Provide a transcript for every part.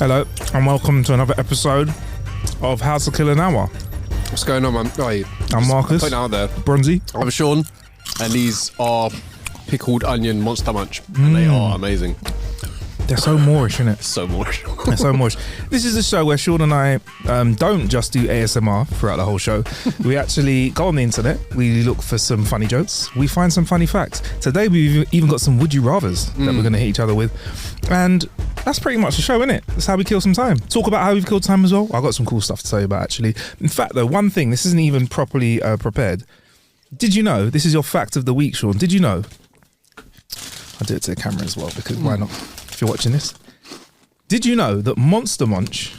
Hello, and welcome to another episode of How to Kill an Hour. What's going on, man? Right, I'm Marcus. Putting it out there. Bronzy. I'm Sean, and these are pickled onion monster munch, and they are amazing. They're so moorish, innit? So much. They're so moorish. This is a show where Sean and I don't just do ASMR throughout the whole show. We actually go on the internet, we look for some funny jokes, we find some funny facts. Today we've even got some would you rathers that we're going to hit each other with. And that's pretty much the show, innit? That's how we kill some time. Talk about how we've killed time as well. I've got some cool stuff to tell you about, actually. In fact, though, one thing, this isn't even properly prepared. Did you know, this is your fact of the week, Sean, did you know, I'll do it to the camera as well, because why not? If you're watching this. Did you know that Monster Munch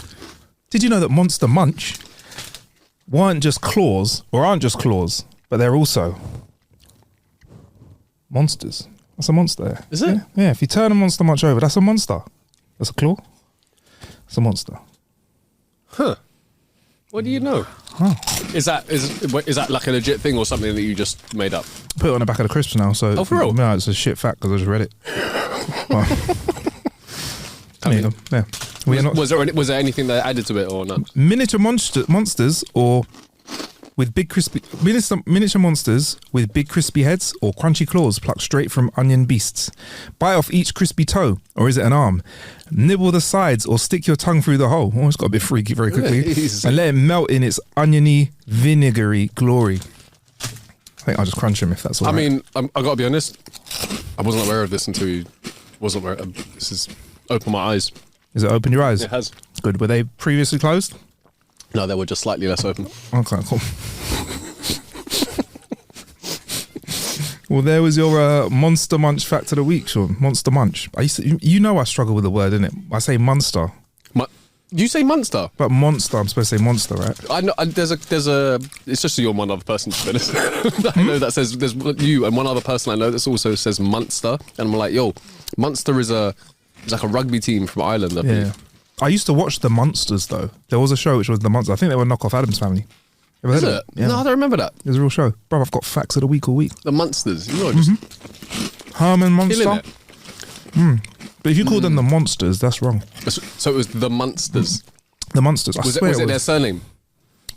weren't just claws, or aren't just claws, but they're also monsters? That's a monster there. Is it? Yeah, if you turn a Monster Munch over, that's a monster. That's a claw. It's a monster. Huh. What do you know? Oh. Is that like a legit thing or something that you just made up? Put it on the back of the crisps now, so... Oh, for real? No, it's a shit fact because I just read it. Well, there you go. Yeah. Was there anything that added to it or not? Miniature monsters or with big crispy miniature monsters with big crispy heads or crunchy claws plucked straight from onion beasts. Bite off each crispy toe, or is it an arm? Nibble the sides or stick your tongue through the hole. Oh, it's got a bit freaky very quickly. And let it melt in its oniony, vinegary glory. I think I'll just crunch him if that's all right. I mean, I gotta be honest, I wasn't aware of this until you wasn't aware. This has opened my eyes. Has it opened your eyes? It has. Good. Were they previously closed? No, they were just slightly less open. Okay, cool. Well, there was your Monster Munch fact of the week, Sean. Monster Munch. I struggle with the word, innit? I say monster. You say monster? But monster, I'm supposed to say monster, right? I know. There's a. It's just you and one other person, to be honest. I know that says there's you and one other person I know that also says Munster, and I'm like, yo, Munster is like a rugby team from Ireland. I believe. I used to watch the Monsters though. There was a show which was the Monsters. I think they were Knockoff Adam's Family. Ever heard of it? Yeah. No, I don't remember that. It was a real show. Bro, I've got facts of the week all week. The Munsters, you know, just Herman Monster. killing it. But if you call them the Monsters, that's wrong. So it was the Munsters. The Monsters. I Was swear it their surname?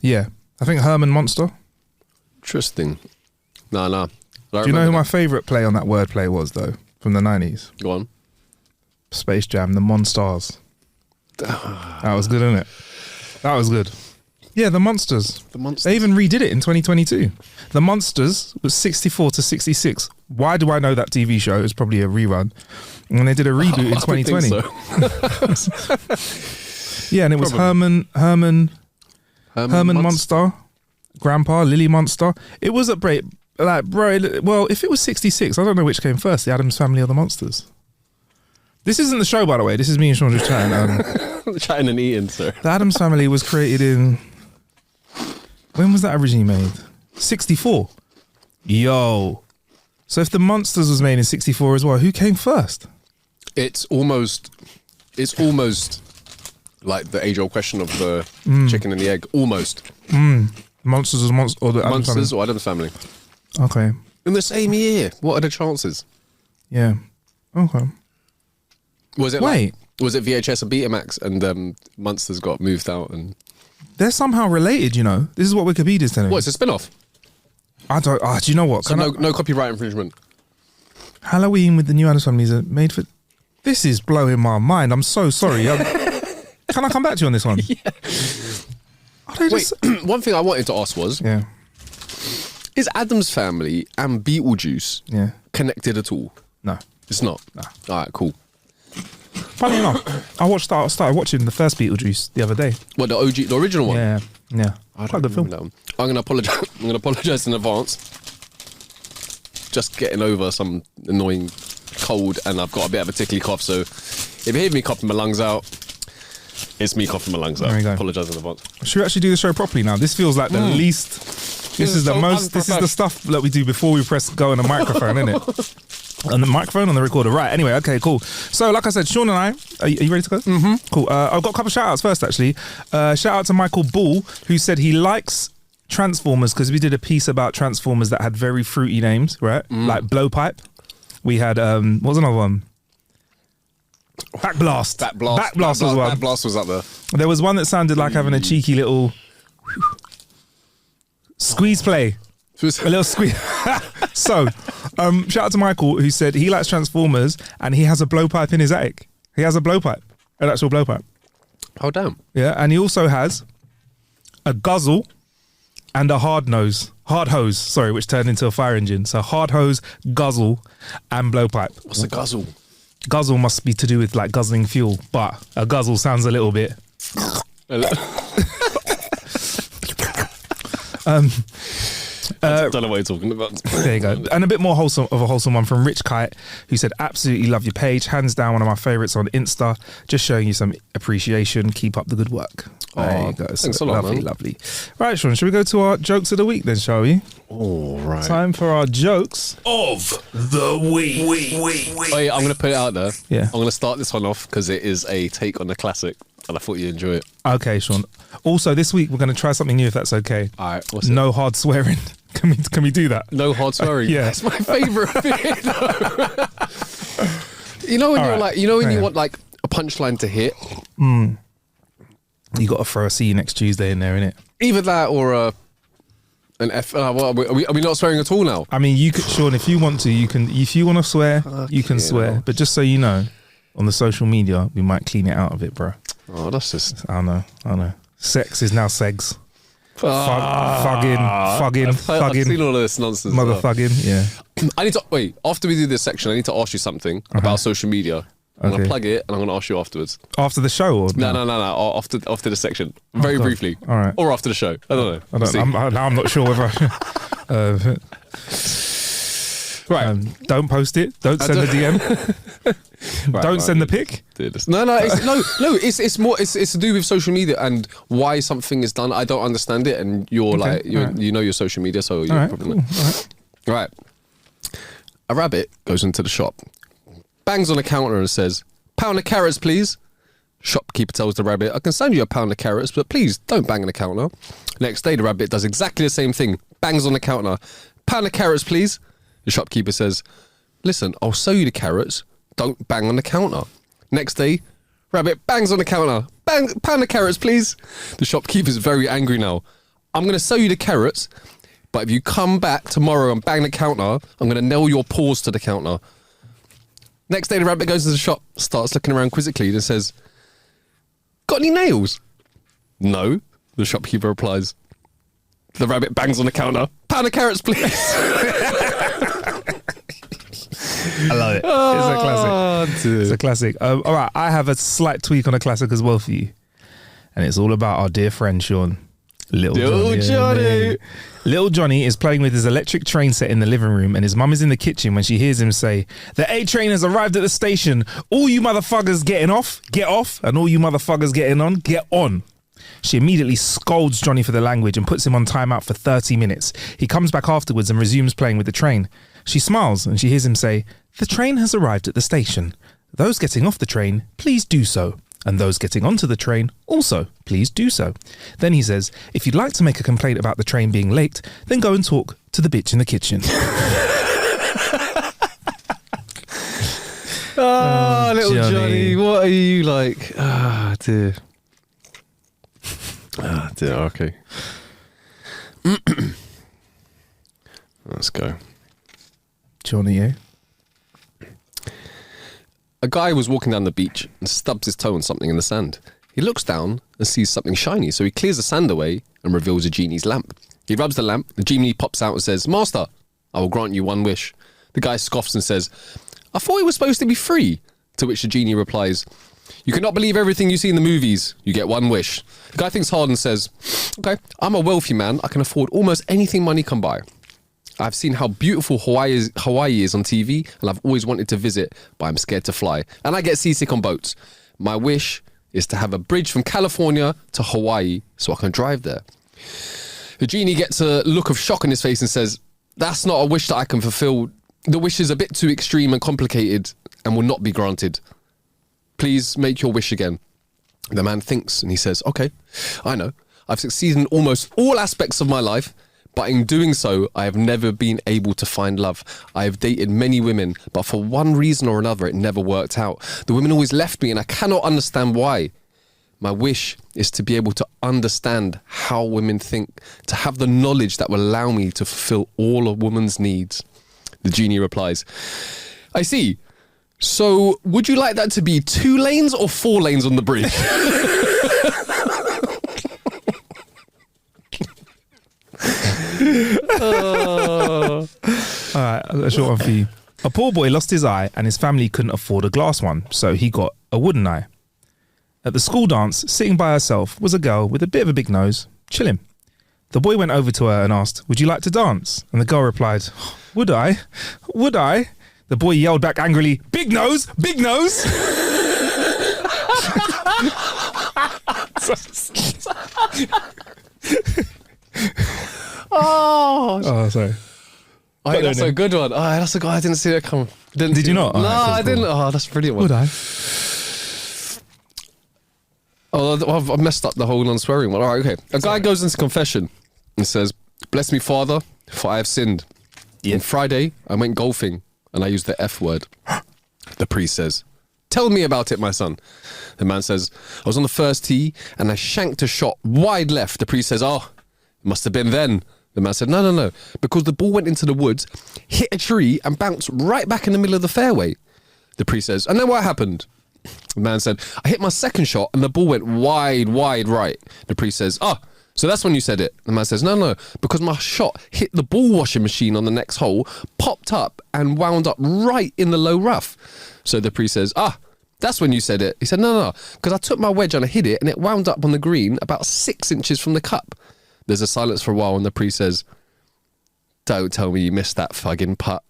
Yeah. I think Herman Monster. Interesting. No. Do you know who my favourite play on that wordplay was though? From the 90s? Go on. Space Jam, the Monstars. That was good, isn't it? That was good. Yeah, the Monsters. The Monsters. They even redid it in 2022. The Monsters was 64 to 66. Why do I know that TV show? It was probably a rerun. And they did a reboot in 2020. So. Yeah, and it was Probably. Herman Monster, Grandpa, Lily Monster. It was a break. Like, bro, well, if it was 66, I don't know which came first, the Addams Family or the Monsters. This isn't the show, by the way. This is me and Sean just chatting. Chatting and eating, sir. The Addams Family was created in... When was that originally made? 64. Yo. So if the Monsters was made in 64 as well, who came first? It's almost like the age-old question of the chicken and the egg. Almost. Monsters or the Addams Monsters Family? or Addams Family. Okay. In the same year. What are the chances? Yeah. Okay. Was it Wait. Was it VHS or Betamax and Monsters got moved out and... They're somehow related, you know. This is what Wikipedia's telling me. What, it's a spin-off? I don't... do you know what? So no copyright infringement? Halloween with the new Addams Family is made for... This is blowing my mind. I'm so sorry. Can I come back to you on this one? Yeah. Are they Wait, one thing I wanted to ask was... Yeah. Is Addams Family and Beetlejuice connected at all? No. It's not? No. All right, cool. Funny enough, I started watching the first Beetlejuice the other day. What, the OG, the original one? Yeah. I Quite don't a good film. remember that one. I'm going to apologise in advance. Just getting over some annoying cold and I've got a bit of a tickly cough, so if you hear me coughing my lungs out, it's me coughing my lungs out. There we go. Apologise in advance. Should we actually do the show properly now? This feels like the least... This is the so most... This is the stuff that we do before we press go on the microphone, isn't it? On the microphone, on the recorder. Right, anyway, okay, cool. So, like I said, Sean and I... Are you ready to go? Mm-hmm. Cool. I've got a couple of shout-outs first, actually. Shout out to Michael Ball, who said he likes Transformers because we did a piece about Transformers that had very fruity names, right? Like Blowpipe. We had... what was another one? Back blast. Back blast. Back blast was one. Back blast was up there. There was one that sounded like having a cheeky little squeeze play. A little squeeze. So, shout out to Michael, who said he likes Transformers and he has a blowpipe in his attic. He has a blowpipe, an actual blowpipe. Oh, damn. Yeah, and he also has a guzzle and a hard hose, which turned into a fire engine. So hard hose, guzzle, and blowpipe. What's a guzzle? Guzzle must be to do with like guzzling fuel, but a guzzle sounds a little bit. I don't know what you're talking about. There you go. And a bit more wholesome one from Rich Kite, who said, absolutely love your page. Hands down, one of my favourites on Insta. Just showing you some appreciation. Keep up the good work. There you go. Thanks a lot, lovely, man. lovely. Right, Sean, should we go to our jokes of the week then, shall we? All right. Time for our jokes of the week. Oh, yeah, I'm going to put it out there. Yeah. I'm going to start this one off because it is a take on the classic and I thought you'd enjoy it. Okay, Sean. Also, this week we're going to try something new, if that's okay. All right. What's it? No hard swearing. Can we do that? No hard swearing. Yeah. That's my favourite bit. You know when All you're right. like, you know when Yeah. you want like a punchline to hit? You got to throw a see you next Tuesday in there, innit? Either that or an F. What, are we not swearing at all now? I mean, you could, Sean, if you want to, you can. If you want to swear, you can swear. hell. But just so you know, on the social media, we might clean it out of it, bro. Oh, that's just I know. Sex is now segs. I've Fugging, seen all of this nonsense. mother as well. fugging. Yeah. I need to wait. After we do this section, I need to ask you something about social media. I'm gonna Okay. plug it and I'm gonna ask you afterwards. After the show, or No. After the section, very God. briefly. All right. Or after the show. I don't know. I We'll don't. see. I'm not sure whether. Right. Don't post it. Don't send the DM. Don't send the pic. No. It's more. It's to do with social media and why something is done. I don't understand it, and you're Okay, like, alright. you know your social media, so you're All right. probably Cool. not. All right. Right. A rabbit goes into the shop, bangs on the counter and says, "Pound of carrots, please." Shopkeeper tells the rabbit, "I can send you a pound of carrots, but please don't bang on the counter." Next day, the rabbit does exactly the same thing, bangs on the counter. "Pound of carrots, please." The shopkeeper says, "Listen, I'll sell you the carrots, don't bang on the counter." Next day, rabbit bangs on the counter, "Pound of carrots, please." The shopkeeper's very angry now. "I'm going to sell you the carrots, but if you come back tomorrow and bang the counter, I'm going to nail your paws to the counter." Next day, the rabbit goes to the shop, starts looking around quizzically and says, "Got any nails?" "No," the shopkeeper replies. The rabbit bangs on the counter, "Pound of carrots, please." I love it. It's a classic. It's a classic. All right, I have a slight tweak on a classic as well for you, and it's all about our dear friend Sean, Little Johnny. Little Johnny is playing with his electric train set in the living room, and his mum is in the kitchen when she hears him say, "The A train has arrived at the station. All you motherfuckers getting off, get off, and all you motherfuckers getting on, get on." She immediately scolds Johnny for the language and puts him on timeout for 30 minutes. He comes back afterwards and resumes playing with the train. She smiles and she hears him say, "The train has arrived at the station. Those getting off the train, please do so. And those getting onto the train, also, please do so." Then he says, "If you'd like to make a complaint about the train being late, then go and talk to the bitch in the kitchen." Oh, little Johnny. Johnny, what are you like? Ah, dear. Ah, dear, okay. Let's go. Johnny, eh? A guy was walking down the beach and stubs his toe on something in the sand. He looks down and sees something shiny, so he clears the sand away and reveals a genie's lamp. He rubs the lamp, the genie pops out and says, "Master, I will grant you one wish." The guy scoffs and says, "I thought it was supposed to be free." To which the genie replies, "You cannot believe everything you see in the movies. You get one wish." The guy thinks hard and says, "Okay, I'm a wealthy man. I can afford almost anything money can buy. I've seen how beautiful Hawaii is on TV, and I've always wanted to visit, but I'm scared to fly. And I get seasick on boats. My wish is to have a bridge from California to Hawaii so I can drive there." The genie gets a look of shock on his face and says, "That's not a wish that I can fulfill. The wish is a bit too extreme and complicated and will not be granted. Please make your wish again." The man thinks and he says, "Okay, I know. I've succeeded in almost all aspects of my life, But in doing so, I have never been able to find love. I have dated many women, but for one reason or another, it never worked out. The women always left me and I cannot understand why. My wish is to be able to understand how women think, to have the knowledge that will allow me to fulfill all a woman's needs. The genie replies, I see. So would you like that to be 2 lanes or 4 lanes on the bridge? All right, a short one for you. A poor boy lost his eye and his family couldn't afford a glass one, so he got a wooden eye. At the school dance, sitting by herself was a girl with a bit of a big nose, chilling. The boy went over to her and asked, would you like to dance? And the girl replied, would I? Would I? The boy yelled back angrily, big nose, big nose. Oh, sorry. Oh, that's a good one. Oh, that's a good. I didn't see that come. Did you not? No, Cool, I didn't. Oh, that's a brilliant one. Would I? Oh, I've messed up the whole non-swearing one. All right, okay. A guy goes into confession and says, bless me, Father, for I have sinned. On Friday, I went golfing and I used the F word. The priest says, tell me about it, my son. The man says, I was on the first tee and I shanked a shot wide left. The priest says, oh, it must have been then. The man said, no, because the ball went into the woods, hit a tree and bounced right back in the middle of the fairway. The priest says, and then what happened? The man said, I hit my second shot and the ball went wide right. The priest says, so that's when you said it. The man says, no, because my shot hit the ball washing machine on the next hole, popped up and wound up right in the low rough. So the priest says, that's when you said it. He said, no, because I took my wedge and I hit it and it wound up on the green about 6 inches from the cup. There's a silence for a while and the priest says, don't tell me you missed that fucking putt.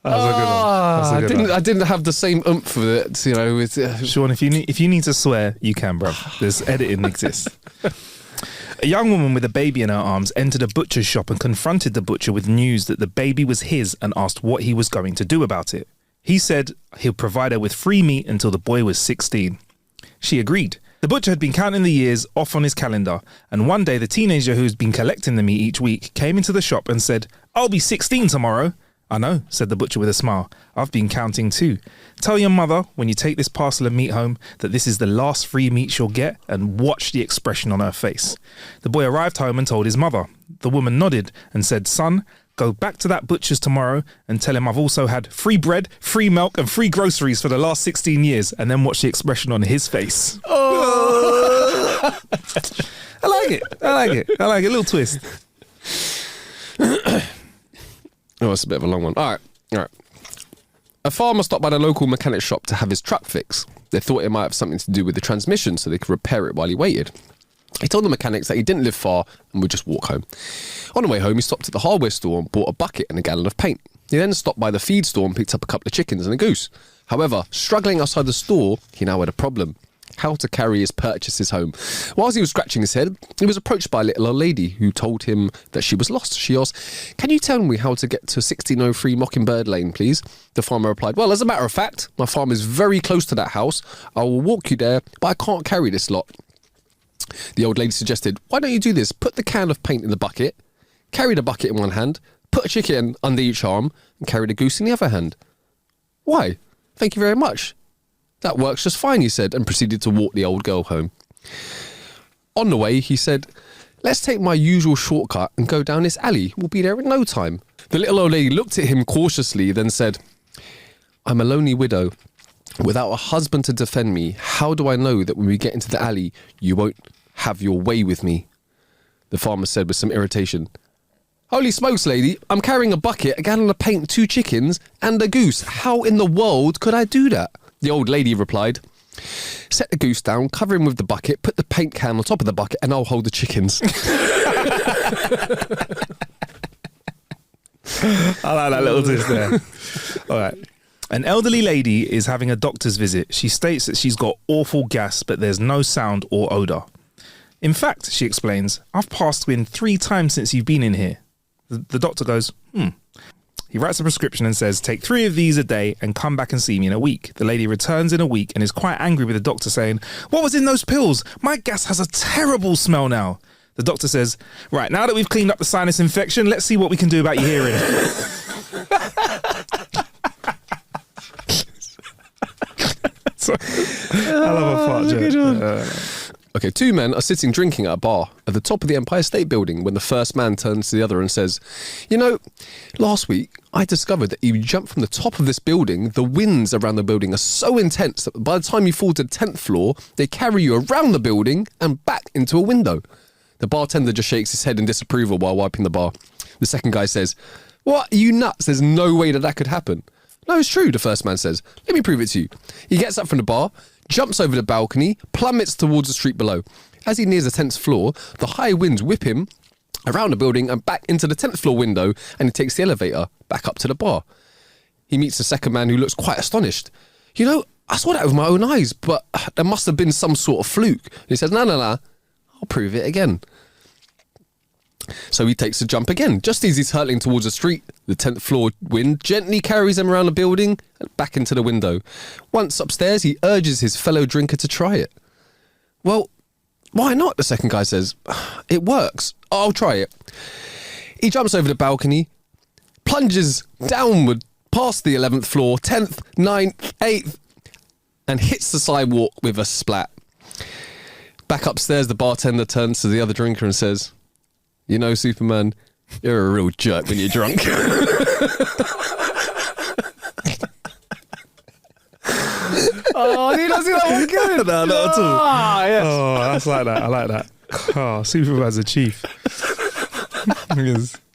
I didn't have the same oomph with it, you know. Sean, if you need to swear, you can, bro. There's editing exists. A young woman with a baby in her arms entered a butcher's shop and confronted the butcher with news that the baby was his and asked what he was going to do about it. He said he'll provide her with free meat until the boy was 16. She agreed. The butcher had been counting the years off on his calendar, and one day the teenager who's been collecting the meat each week came into the shop and said, I'll be 16 tomorrow. I know, said the butcher with a smile. I've been counting too. Tell your mother when you take this parcel of meat home that this is the last free meat she'll get, and watch the expression on her face. The boy arrived home and told his mother. The woman nodded and said, son, go back to that butcher's tomorrow and tell him I've also had free bread, free milk and free groceries for the last 16 years, and then watch the expression on his face. Oh. I like it. A little twist. Oh, it's a bit of a long one. All right. A farmer stopped by the local mechanic shop to have his truck fixed. They thought it might have something to do with the transmission, so they could repair it while he waited. He told the mechanics that he didn't live far and would just walk home. On the way home, he stopped at the hardware store and bought a bucket and a gallon of paint. He then stopped by the feed store and picked up a couple of chickens and a goose. However, struggling outside the store, he now had a problem. How to carry his purchases home. Whilst he was scratching his head, he was approached by a little old lady who told him that she was lost. She asked, can you tell me how to get to 1603 Mockingbird Lane, please? The farmer replied, well, as a matter of fact, my farm is very close to that house. I will walk you there, but I can't carry this lot. The old lady suggested, why don't you do this? Put the can of paint in the bucket, carry the bucket in one hand, put a chicken under each arm, and carry the goose in the other hand. Why? Thank you very much. That works just fine, he said, and proceeded to walk the old girl home. On the way, he said, let's take my usual shortcut and go down this alley. We'll be there in no time. The little old lady looked at him cautiously, then said, I'm a lonely widow. Without a husband to defend me, how do I know that when we get into the alley, you won't have your way with me? The farmer said with some irritation, holy smokes, lady, I'm carrying a bucket, a gallon of paint, 2 chickens, and a goose. How in the world could I do that? The old lady replied, set the goose down, cover him with the bucket, put the paint can on top of the bucket, and I'll hold the chickens. I like that little twist there. All right. An elderly lady is having a doctor's visit. She states that she's got awful gas, but there's no sound or odour. In fact, she explains, I've passed wind 3 times since you've been in here. The doctor goes, He writes a prescription and says, take 3 of these a day and come back and see me in a week. The lady returns in a week and is quite angry with the doctor, saying, what was in those pills? My gas has a terrible smell now. The doctor says, right, now that we've cleaned up the sinus infection, let's see what we can do about your hearing. I love a fart joke. Okay, 2 men are sitting drinking at a bar at the top of the Empire State Building when the first man turns to the other and says, you know, last week I discovered that you jump from the top of this building, the winds around the building are so intense that by the time you fall to the 10th floor, they carry you around the building and back into a window. The bartender just shakes his head in disapproval while wiping the bar. The second guy says, what, are you nuts? There's no way that could happen. No, it's true, the first man says. Let me prove it to you. He gets up from the bar, jumps over the balcony, plummets towards the street below. As he nears the 10th floor, the high winds whip him around the building and back into the 10th floor window, and he takes the elevator back up to the bar. He meets the second man who looks quite astonished. You know, I saw that with my own eyes, but there must have been some sort of fluke. And he says, no, I'll prove it again. So he takes a jump again. Just as he's hurtling towards the street, the 10th floor wind gently carries him around the building and back into the window. Once upstairs, he urges his fellow drinker to try it. Well, why not? The second guy says. It works. I'll try it. He jumps over the balcony, plunges downward past the 11th floor, 10th, 9th, 8th, and hits the sidewalk with a splat. Back upstairs, the bartender turns to the other drinker and says, you know, Superman, you're a real jerk when you're drunk. Oh, he doesn't that one good. No, not at all. Ah, yes. Oh, that's like that. I like that. Oh, Superman's a chief.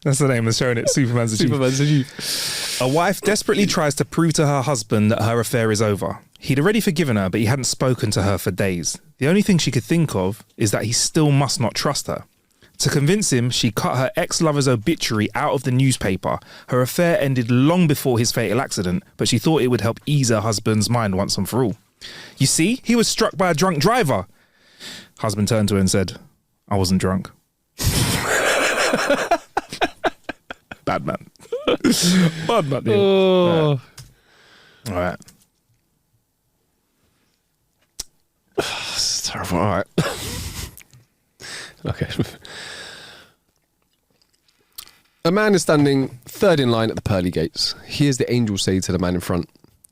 That's the name of showing it. Superman's a chief. Superman's a chief. A wife desperately tries to prove to her husband that her affair is over. He'd already forgiven her, but he hadn't spoken to her for days. The only thing she could think of is that he still must not trust her. To convince him, she cut her ex-lover's obituary out of the newspaper. Her affair ended long before his fatal accident, but she thought it would help ease her husband's mind once and for all. You see, he was struck by a drunk driver. Husband turned to her and said, I wasn't drunk. Bad man. Bad man. Yeah. Oh. All right. It's terrible. All right. Okay. A man is standing third in line at the pearly gates. He hears the angel say to the man in front,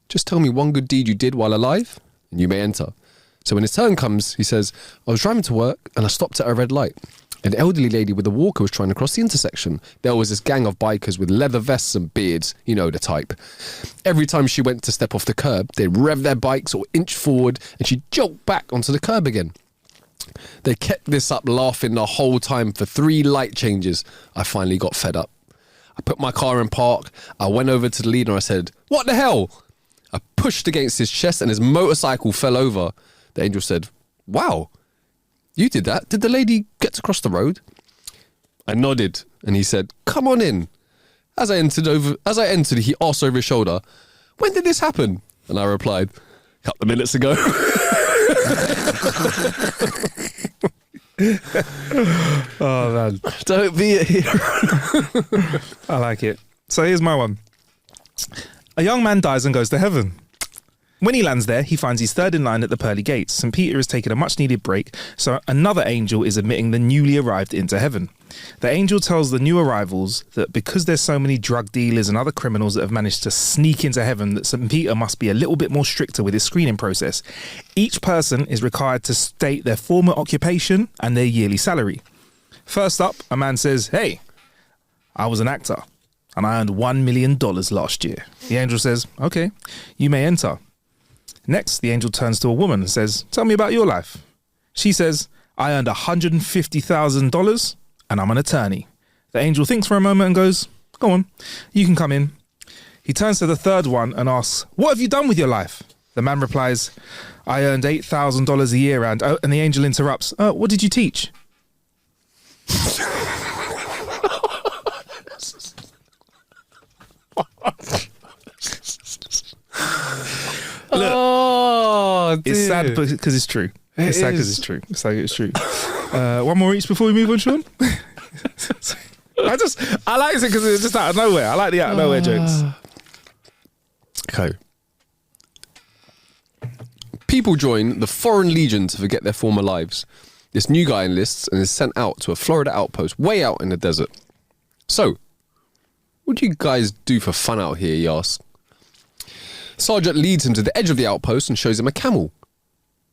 just tell me one good deed you did while alive, and you may enter. So when his turn comes, he says, I was driving to work, and I stopped at a red light. An elderly lady with a walker was trying to cross the intersection. There was this gang of bikers with leather vests and beards, you know the type. Every time she went to step off the curb, they'd rev their bikes or inch forward, and she'd jolt back onto the curb again. They kept this up laughing the whole time for 3 light changes. I finally got fed up. I put my car in park. I went over to the leader and I said, what the hell? I pushed against his chest and his motorcycle fell over. The angel said, wow, you did that? Did the lady get to cross the road? I nodded and he said, come on in. As I entered, he asked over his shoulder, when did this happen? And I replied, a couple of minutes ago. Oh, man. Don't be a hero. I like it. So here's my one. A young man dies and goes to heaven. When he lands there, he finds he's third in line at the pearly gates. St. Peter is taking a much-needed break, so another angel is admitting the newly arrived into heaven. The angel tells the new arrivals that because there's so many drug dealers and other criminals that have managed to sneak into heaven, that St. Peter must be a little bit more stricter with his screening process. Each person is required to state their former occupation and their yearly salary. First up, a man says, hey, I was an actor and I earned $1 million last year. The angel says, okay, you may enter. Next, the angel turns to a woman and says, tell me about your life. She says, I earned $150,000 and I'm an attorney. The angel thinks for a moment and goes, go on, you can come in. He turns to the third one and asks, what have you done with your life? The man replies, I earned $8,000 a year and the angel interrupts, what did you teach? Oh, dear. It's sad because it's true. It's sad because it's true. It's sad it's true. One more each before we move on, Sean. I like it because it's just out of nowhere. I like the out of nowhere jokes. Okay. People join the Foreign Legion to forget their former lives. This new guy enlists and is sent out to a Florida outpost way out in the desert. So, what do you guys do for fun out here, he asks. Sergeant leads him to the edge of the outpost and shows him a camel.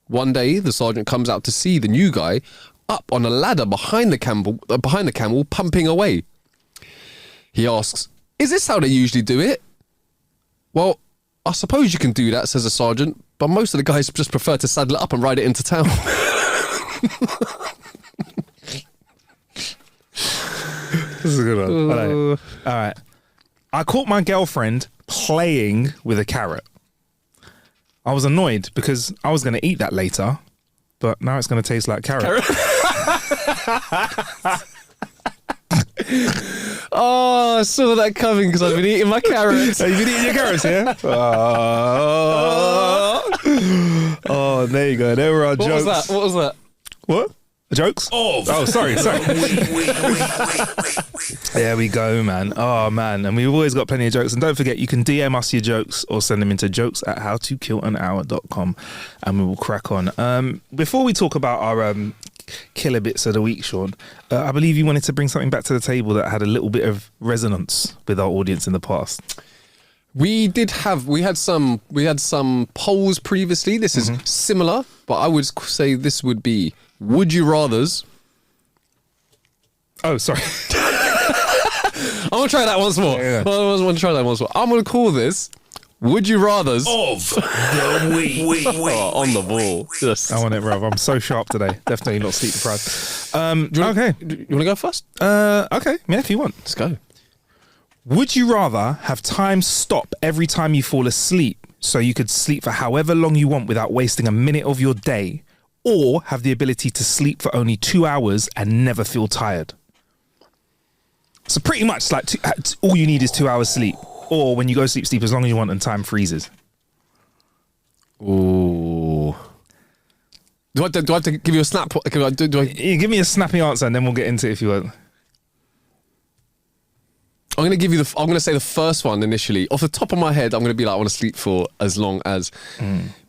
One day, the sergeant comes out to see the new guy up on a ladder behind the camel, pumping away. He asks, "Is this how they usually do it?" "Well, I suppose you can do that," says the sergeant, "but most of the guys just prefer to saddle it up and ride it into town." This is a good one. I like it. All right. I caught my girlfriend playing with a carrot. I was annoyed because I was going to eat that later, but now it's going to taste like carrot. Oh, I saw that coming because I've been eating my carrots. You've been eating your carrots, yeah? Oh, there you go. There were our jokes. What was that? What? Jokes? Oh, sorry. There we go, man. Oh, man. And we've always got plenty of jokes. And don't forget, you can DM us your jokes or send them into jokes@howtokillanhour.com and we will crack on. Before we talk about our killer bits of the week, Sean, I believe you wanted to bring something back to the table that had a little bit of resonance with our audience in the past. We had some polls previously. This is similar, but I would say this would be would you rathers. Oh, sorry. I'm going to try that once more. Yeah. I want to try that once more. I'm going to call this would you rathers Of the week. on the ball. Yes. I want it, bro. I'm so sharp today. Definitely not sleep deprived. Okay. You want to go first? Okay. Yeah, if you want. Let's go. Would you rather have time stop every time you fall asleep so you could sleep for however long you want without wasting a minute of your day, or have the ability to sleep for only 2 hours and never feel tired? So pretty much like all you need is 2 hours sleep, or when you go sleep as long as you want and time freezes. Ooh. Do I have to give you a snap? You give me a snappy answer and then we'll get into it if you want. I'm going to say the first one initially. Off the top of my head, I'm going to be like, I want to sleep for as long as.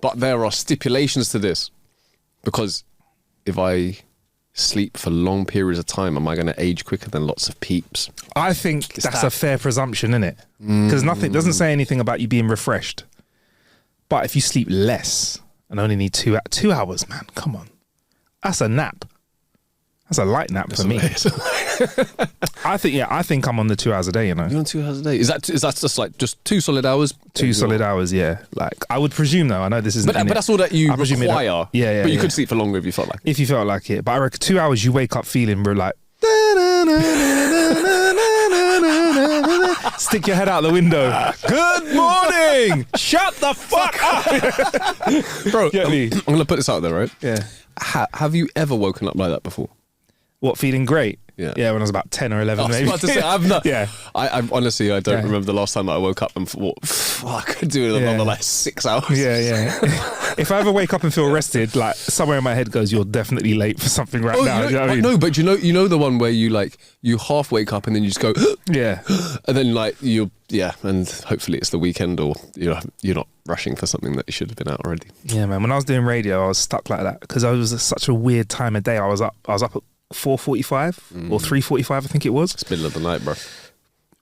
But there are stipulations to this. Because if I sleep for long periods of time, am I going to age quicker than lots of peeps? I think that's a fair presumption, isn't it? Because nothing doesn't say anything about you being refreshed. But if you sleep less and only need 2 hours, man, come on. That's a nap. That's a light nap for me. I think I'm on the 2 hours a day, you know. You're on 2 hours a day. Is that just like just 2 solid hours? 2 solid hours, yeah. Like I would presume though. I know this isn't. But that's all that you require. Yeah. But you could sleep for longer if you felt like it. If you felt like it. But I reckon 2 hours you wake up feeling like stick your head out the window. Good morning. Shut the fuck up. Bro, Get me. I'm going to put this out there, right? Yeah. Have you ever woken up like that before? What, feeling great? Yeah. Yeah, when I was about 10 or 11 maybe. I was about to say, I've not. Yeah. I honestly, I don't remember the last time that I woke up and thought, I could do it another like 6 hours. Yeah. If I ever wake up and feel rested, like somewhere in my head goes, you're definitely late for something now. You know what I mean? No, but you know the one where you half wake up and then you just go, yeah. And then and hopefully it's the weekend or you're not rushing for something that you should have been out already. Yeah, man. When I was doing radio, I was stuck like that because I was such a weird time of day. I was up at 4:45 or 3:45, I think it was. It's middle of the night, bro.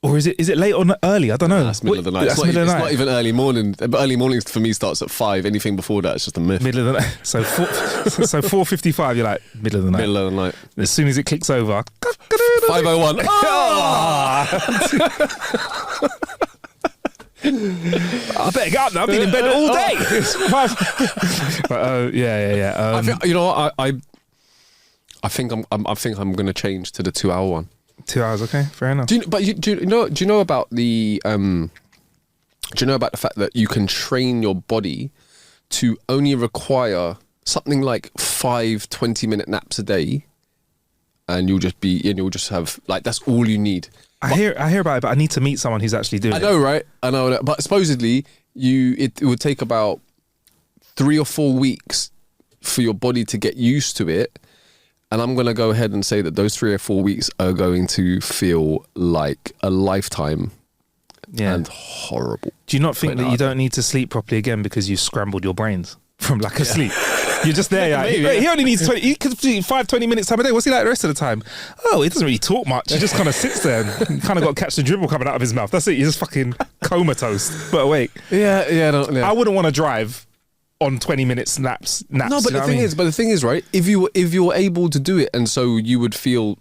Or is it late or early? I don't know. That's middle of the night. It's not even early morning. But early mornings for me starts at 5. Anything before that, it's just a myth. Middle of the night. So 4:55, you're like middle of the night. Middle of the night. As soon as it clicks over, 5:01. I better get up now. I've been in bed all day. Yeah. You know what? I think I'm going to change to the 2 hour one. 2 hours, okay, fair enough. Do you know about the fact that you can train your body to only require something like 5 20-minute naps a day, and you'll just have like that's all you need. I hear about it, but I need to meet someone who's actually doing it. I know, right? I know that, but supposedly it would take about 3 or 4 weeks for your body to get used to it. And I'm going to go ahead and say that those 3 or 4 weeks are going to feel like a lifetime and horrible. Do you not think that you don't need to sleep properly again because you've scrambled your brains from lack of sleep? You're just there. Like, he only needs 20. He could do 20 minutes time a day. What's he like the rest of the time? Oh, he doesn't really talk much. He just kind of sits there and kind of got to catch the dribble coming out of his mouth. That's it. He's just fucking comatose, but awake. Yeah. I wouldn't want to drive on 20 minutes naps. No, but the thing is, right? If you were able to do it, and so you would feel,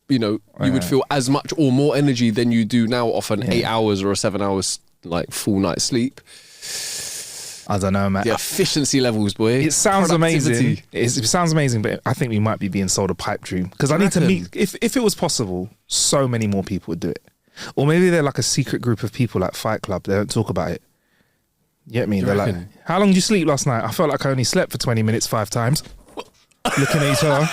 you would feel as much or more energy than you do now off an 8 hours or a 7 hours like full night's sleep. I don't know, man. The efficiency levels, boy. It sounds amazing. It sounds amazing, but I think we might be being sold a pipe dream because I need to meet. If it was possible, so many more people would do it, or maybe they're like a secret group of people like Fight Club. They don't talk about it. You get me? They're like, how long did you sleep last night? I felt like I only slept for 20 minutes 5 times. Looking at each other.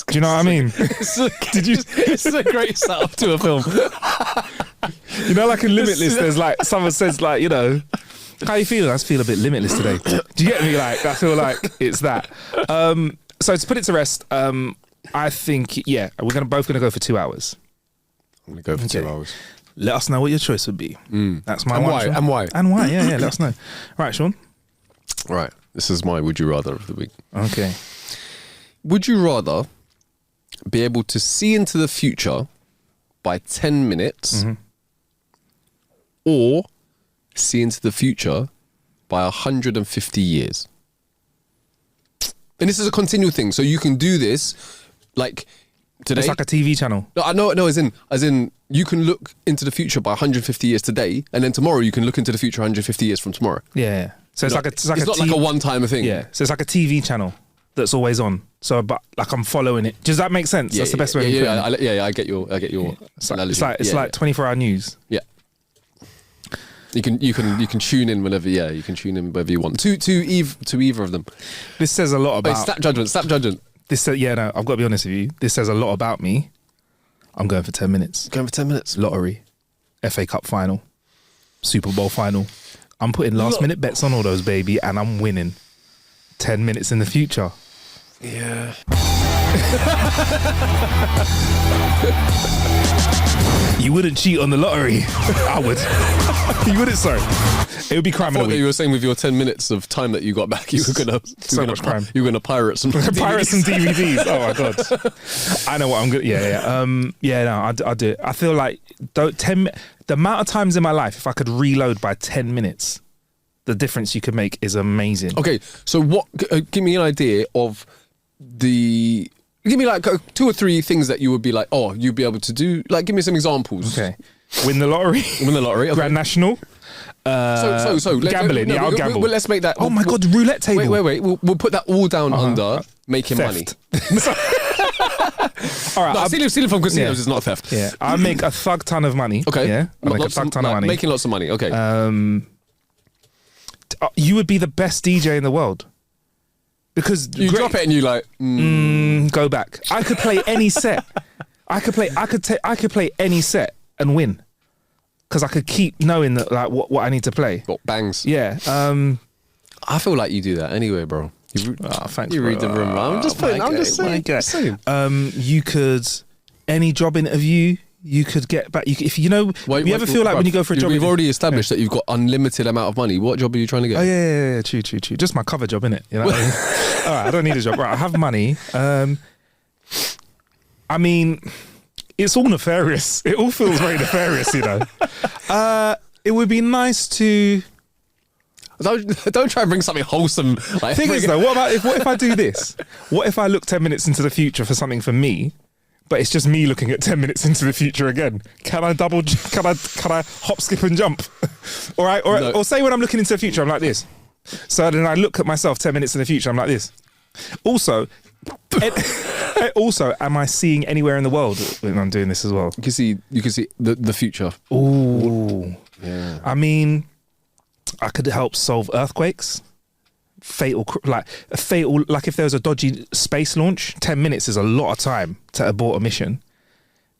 Do you know what I mean? It's a great setup to a film. Like in Limitless, there's like, someone says like, how you feeling? I just feel a bit limitless today. Do you get me? Like, I feel like it's that. So to put it to rest, I think, we're both going to go for 2 hours. I'm going to go for 2 hours. Let us know what your choice would be. That's my and one. Why? And why? And why? Yeah. Let us know. Right, Sean. Right. This is my would you rather of the week. Okay. Would you rather be able to see into the future by 10 minutes or see into the future by 150 years? And this is a continual thing. So you can do this like today. It's like a TV channel. No, as in you can look into the future by 150 years today, and then tomorrow you can look into the future 150 years from tomorrow. Yeah. So it's it's not like a one-time thing. Yeah. So it's like a TV channel that's always on. So, but like I'm following it. Does that make sense? That's the best way. I get your analogy. It's like 24-hour news. Yeah. You can tune in whenever. Yeah, you can tune in whenever you want to either of them. This says a lot about. Snap judgment. This says, I've got to be honest with you. This says a lot about me. I'm going for 10 minutes. Going for 10 minutes. Lottery, FA Cup final, Super Bowl final. I'm putting last minute bets on all those, baby, and I'm winning. 10 minutes in the future. Yeah. You wouldn't cheat on the lottery. I would. You wouldn't, sorry. It would be crime in a week. You were saying with your 10 minutes of time that you got back, you were gonna crime. You were gonna pirate some pirate some DVDs. Oh my god. I know what I'm gonna. I'll do it. I feel like the amount of times in my life, if I could reload by 10 minutes, the difference you could make is amazing. Okay, so what? Give me an idea of the. Give me like 2 or 3 things that you would be like, oh, you'd be able to do. Like, give me some examples. Okay. Win the lottery. Okay. Grand National. So gambling. I'll gamble. Let's make that. Oh my god, roulette table. Wait. We'll put that all down under making theft. money. All right. Stealing from casinos is not theft. Yeah. I make a thug ton of money. Okay. Yeah. I make a thug ton of money. Making lots of money. Okay. You would be the best DJ in the world. Because you drop it and you like go back. I could play any set. I could play any set and win. Because I could keep knowing that like what I need to play. Got bangs. Yeah. I feel like you do that anyway, bro. Thanks. You read the room. I'm just saying. You could any job interview. You could get back. If you know, you ever feel like when you go for a job, we've already established that you've got unlimited amount of money. What job are you trying to get? Oh yeah. True. Just my cover job, innit? You know. What I mean? All right, I don't need a job. Right, I have money. I mean, it's all nefarious. It all feels very nefarious, you know. It would be nice to. Don't try and bring something wholesome. Like, thing is though, what if I do this? What if I look 10 minutes into the future for something for me? But it's just me looking at 10 minutes into the future again. Can I can I hop, skip and jump? All right. Or say when I'm looking into the future, I'm like this. So then I look at myself 10 minutes in the future, I'm like this. Also, am I seeing anywhere in the world when I'm doing this as well? You can see the future. Ooh. Yeah. I mean, I could help solve earthquakes. Like if there was a dodgy space launch, 10 minutes is a lot of time to abort a mission.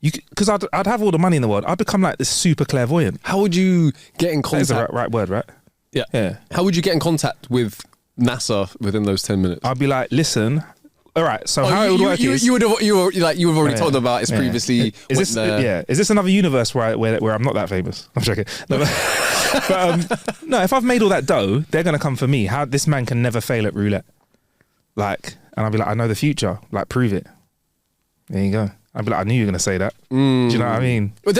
Because I'd have all the money in the world. I'd become like this super clairvoyant. How would you get in contact? That's the right word, right? Yeah. How would you get in contact with NASA within those 10 minutes? I'd be like, listen, all right. So how it would work is you would have already told them about it's previously. Is this Is this another universe where I'm not that famous? I'm joking. No, but no, if I've made all that dough, they're gonna come for me. How this man can never fail at roulette. Like, and I'll be like, I know the future. Like, prove it. There you go. I'd be like, I knew you were going to say that. Do you know what I mean? I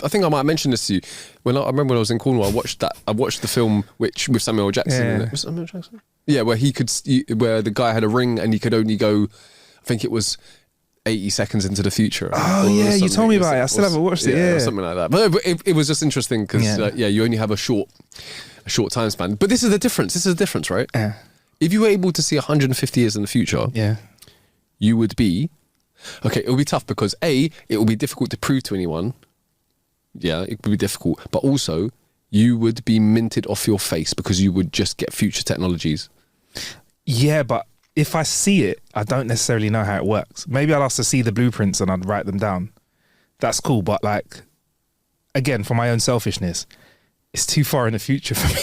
think I might have mentioned this to you. I remember when I was in Cornwall, I watched the film with Samuel L. Jackson in it. Was Samuel L. Jackson? Yeah, where where the guy had a ring and he could only go, I think it was 80 seconds into the future. Oh, yeah, you told me about it. I still haven't watched it. Yeah, something like that. But it was just interesting because, you only have a short time span. But this is the difference, right? Yeah. If you were able to see 150 years in the future, you would be... Okay, it will be tough because it will be difficult to prove to anyone. Yeah, it would be difficult. But also, you would be minted off your face because you would just get future technologies. Yeah, but if I see it, I don't necessarily know how it works. Maybe I'll ask to see the blueprints and I'd write them down. That's cool, but like, again, for my own selfishness, it's too far in the future for me.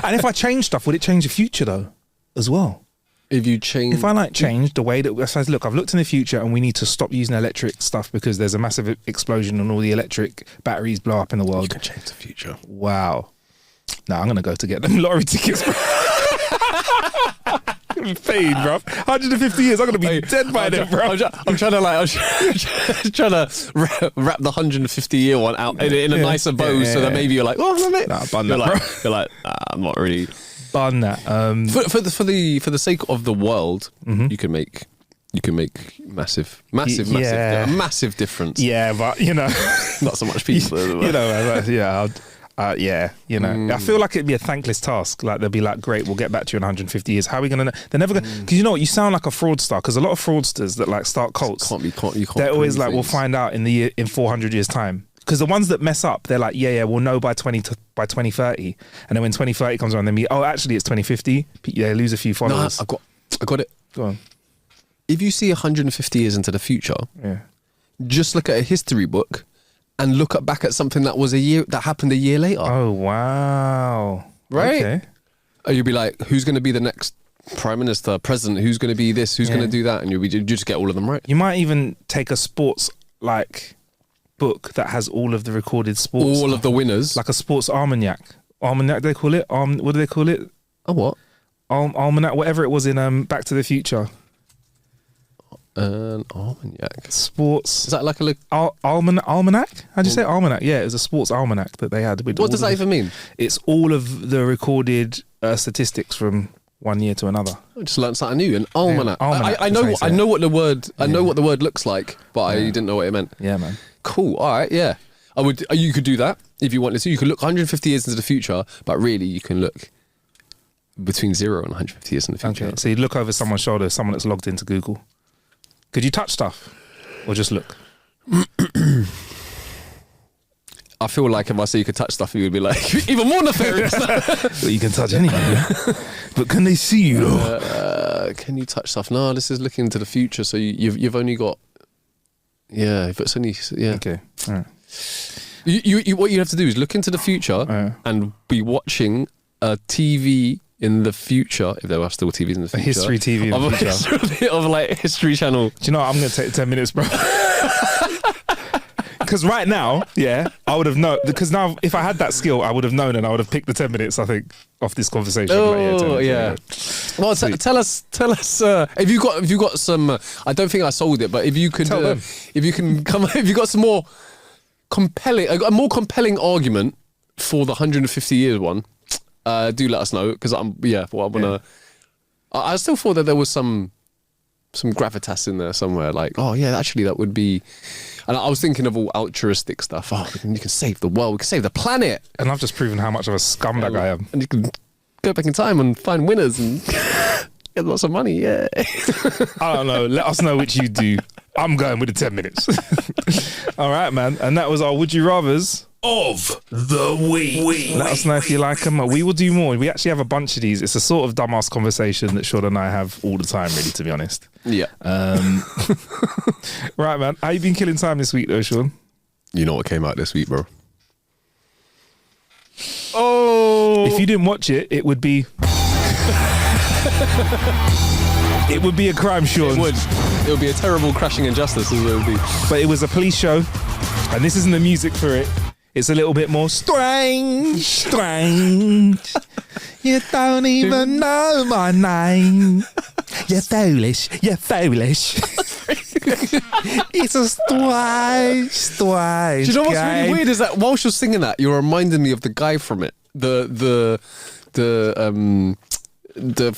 And if I change stuff, would it change the future though, as well? If I change the way that I says, look, I've looked in the future and we need to stop using electric stuff because there's a massive explosion and all the electric batteries blow up in the world. You can change the future. Wow. Now I'm gonna go to get them lottery tickets. Paid, bro. 150 years, I'm gonna be dead by then, bro. I'm trying to wrap the 150-year one out in a nicer bow so that maybe you're like, oh, mate. Nah, bun that, bro. You're like, I'm not really. Bun that. For the sake of the world, you can make massive difference. Yeah, but not so much people. I feel like it'd be a thankless task. Like they'll be like, great, we'll get back to you in 150 years. How are we gonna know? They're never gonna, because you know what, you sound like a fraudster, because a lot of fraudsters that like start cults, you can't they're always like, we'll find out in 400 years time. Because the ones that mess up, they're like, we'll know by 2030. And then when 2030 comes around, actually it's 2050. They lose a few followers. No, I got it. Go on. If you see 150 years into the future, just look at a history book and look back at something that happened a year later. Oh, wow. Right? Okay. You'll be like, who's going to be the next prime minister, president? Who's going to be this? Who's going to do that? And you just get all of them right. You might even take a sports, book that has all of the recorded sports. All of the winners. Like a sports almanac. Almanac, they call it? What do they call it? A what? Almanac, whatever it was in Back to the Future. An almanac. Sports. Is that like a almanac? How'd you say almanac? Yeah, it was a sports almanac that they had. What does that even mean? It's all of the recorded statistics from one year to another. I just learned something new. An almanac. Yeah, almanac, I know what the word. I know what the word looks like, but I didn't know what it meant. Yeah, man. Cool. All right. Yeah. You could do that if you wanted to. You could look 150 years into the future, but really you can look between 0 and 150 years in the future. Okay. So you look over someone's shoulder, someone that's logged into Google. Could you touch stuff or just look? I feel like if I say you could touch stuff, you would be like, even more nefarious. Well, you can touch anything, but can they see you? Can you touch stuff? No, this is looking into the future, so you've only got. Yeah, if it's only Okay. All right. You what you have to do is look into the future and be watching a TV in the future, if there are still TVs in the future. A history TV in the future. Of History Channel. Do you know what? I'm going to take 10 minutes, bro. Because right now, I would have known. Because now, if I had that skill, I would have known and I would have picked the 10 minutes, I think, off this conversation. Oh, Well, tell us. If you got some, I don't think I sold it, but if you could, if you got some more compelling, a more compelling argument for the 150 years one, do let us know, because I want to. I still thought that there was some gravitas in there somewhere. Like, actually, that would be. And I was thinking of all altruistic stuff. Oh, you can save the world, we can save the planet. And I've just proven how much of a scumbag I am. And you can go back in time and find winners and get lots of money. Yeah. I don't know. Let us know which you do. I'm going with the 10 minutes. All right, man. And that was our Would You Rathers of the week. Let us know if you like them. We will do more. We actually have a bunch of these. It's a sort of dumbass conversation that Sean and I have all the time, really, to be honest. Yeah. Right, man. How you been killing time this week, though, Sean? You know what came out this week, bro? Oh! If you didn't watch it, it would be... It would be a crime, Sean. It would. It would be a terrible crashing injustice, is what it would be. But it was a police show, and this isn't the music for it. It's a little bit more strange. You don't even know my name. You're foolish. It's a strange. Do you know what's really weird is that whilst you're singing that, you're reminding me of the guy from it. The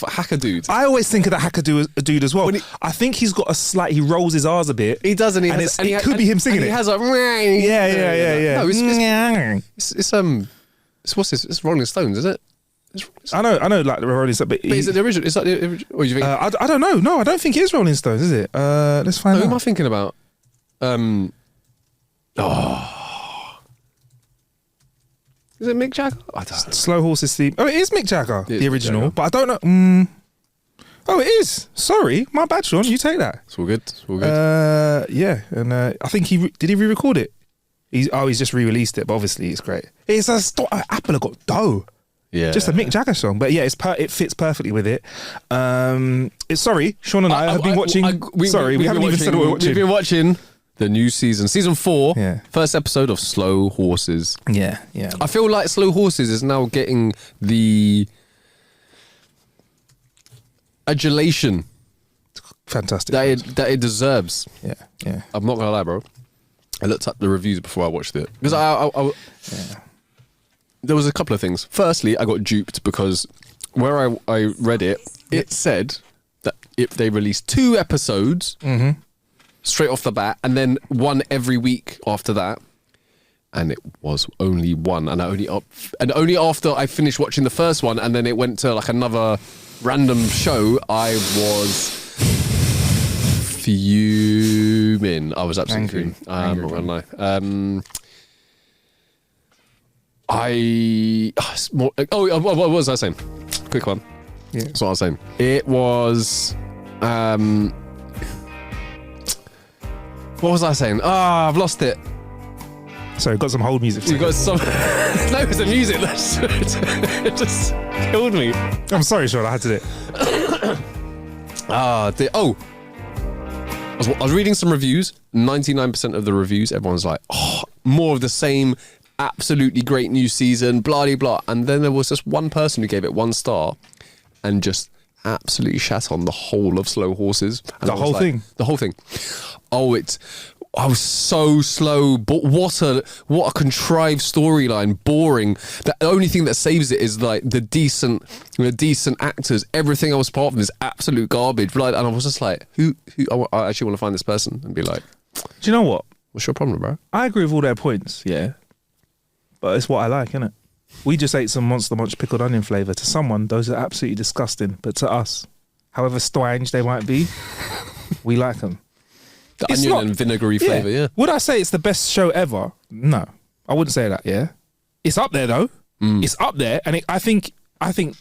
hacker dude. I always think of the hacker dude as well. I think he's got he rolls his R's a bit. He does, and it could be him singing it. He has like, yeah. No, it's what's this? It's Rolling Stones, is it? I know, like the Rolling Stones, but is it the original? Is that the original? What do you think? I don't know. No, I don't think it is Rolling Stones, is it? Let's find out. Who am I thinking about? Is it Mick Jagger? I don't know. Slow Horses theme. Oh, it is Mick Jagger, the original. Jagger. But I don't know. Oh, it is. Sorry, my bad, Sean. You take that. It's all good. Yeah, and I think did he re-record it? He's just re-released it, but obviously it's great. It's Apple have got dough. Yeah, just a Mick Jagger song, but yeah, it fits perfectly with it. Sorry, Sean and I have been watching. We haven't even said what we're watching. We've been watching the new season 4, first episode of Slow Horses. Yeah. I feel like Slow Horses is now getting the adulation, fantastic, that it deserves. Yeah. I'm not gonna lie, bro. I looked up the reviews before I watched it because there was a couple of things. Firstly, I got duped because where I read it, it said that if they released 2 episodes straight off the bat and then 1 every week after that, and it was only 1, and only after I finished watching the first one and then it went to like another random show, I was fuming. I was absolutely fuming. I'm not gonna lie. What was I saying? Quick one. Yeah. That's what I was saying. It was what was I saying? I've lost it. Sorry, got some hold music. You got some no, it's the music that just killed me. I'm sorry, Sean, I had to do it. I was reading some reviews. 99% of the reviews, everyone's like, more of the same, absolutely great new season, blah, blah, blah. And then there was just one person who gave it 1 star and just absolutely shat on the whole of Slow Horses. And The whole thing? The whole thing. I was so slow, but what a contrived storyline, boring. The only thing that saves it is like the decent actors. Everything else apart from is absolute garbage. And I was just like, who? I actually want to find this person and be like, do you know what? What's your problem, bro? I agree with all their points, yeah. But it's what I like, innit? We just ate some Monster Munch pickled onion flavour. To someone, those are absolutely disgusting. But to us, however strange they might be, we like them. The onion and vinegary flavour, yeah. Would I say it's the best show ever? No. I wouldn't say that, yeah. It's up there, though. It's up there. And I think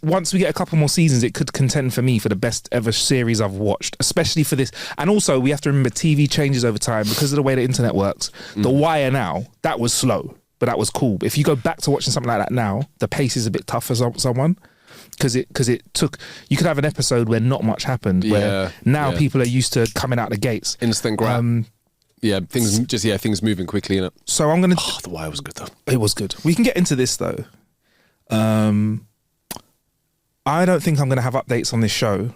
once we get a couple more seasons, it could contend for me for the best ever series I've watched, especially for this. And also, we have to remember TV changes over time because of the way the internet works. The Wire now, that was slow, but that was cool. If you go back to watching something like that now, the pace is a bit tough for someone. Because it took, you could have an episode where not much happened, where now people are used to coming out the gates. Instant grab. Things moving quickly in it. So I'm gonna. The Wire was good though. It was good. We can get into this though. I don't think I'm gonna have updates on this show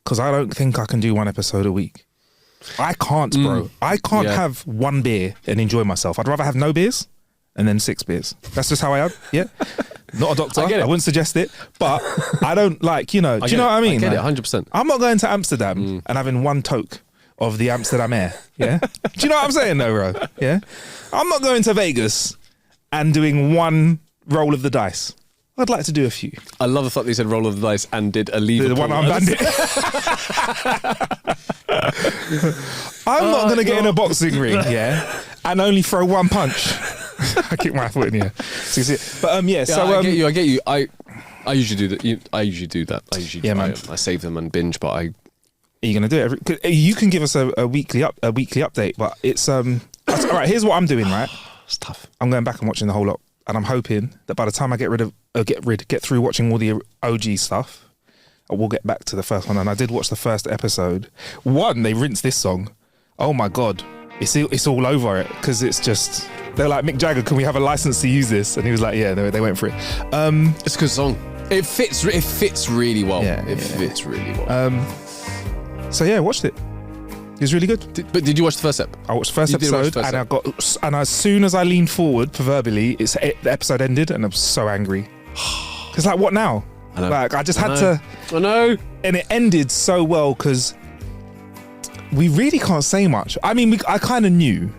because I don't think I can do 1 episode a week. I can't, bro. I can't have 1 beer and enjoy myself. I'd rather have no beers and then 6 beers. That's just how I am. Yeah. Not a doctor. I wouldn't suggest it, but I don't like, do you know what I mean? I get it, 100%. I'm not going to Amsterdam and having 1 toke of the Amsterdam air. Yeah. Do you know what I'm saying though, bro? Yeah. I'm not going to Vegas and doing 1 roll of the dice. I'd like to do a few. I love the fact that you said roll of the dice and did a lever. The one-arm bandit. I'm not going to get in a boxing ring, yeah, and only throw 1 punch. I kick my foot in here. But I get you. I usually do that. I usually do that. I save them and binge. But are you gonna do it? You can give us a weekly update. But it's all right. Here's what I'm doing. Right, it's tough. I'm going back and watching the whole lot, and I'm hoping that by the time I get through watching all the OG stuff, we'll get back to the first one. And I did watch the first episode. One, they rinsed this song. Oh my God. It's all over it because it's just... They're like, Mick Jagger, can we have a license to use this? And he was like, yeah, they went for it. It's a good song. It fits really well. Yeah, fits really well. So yeah, I watched it. It was really good. But did you watch the first episode? I watched the first episode, and as soon as I leaned forward, proverbially, the episode ended, and I was so angry. Because like, what now? I know. Like, I just had to. I know. And it ended so well because we really can't say much. I mean, I kind of knew.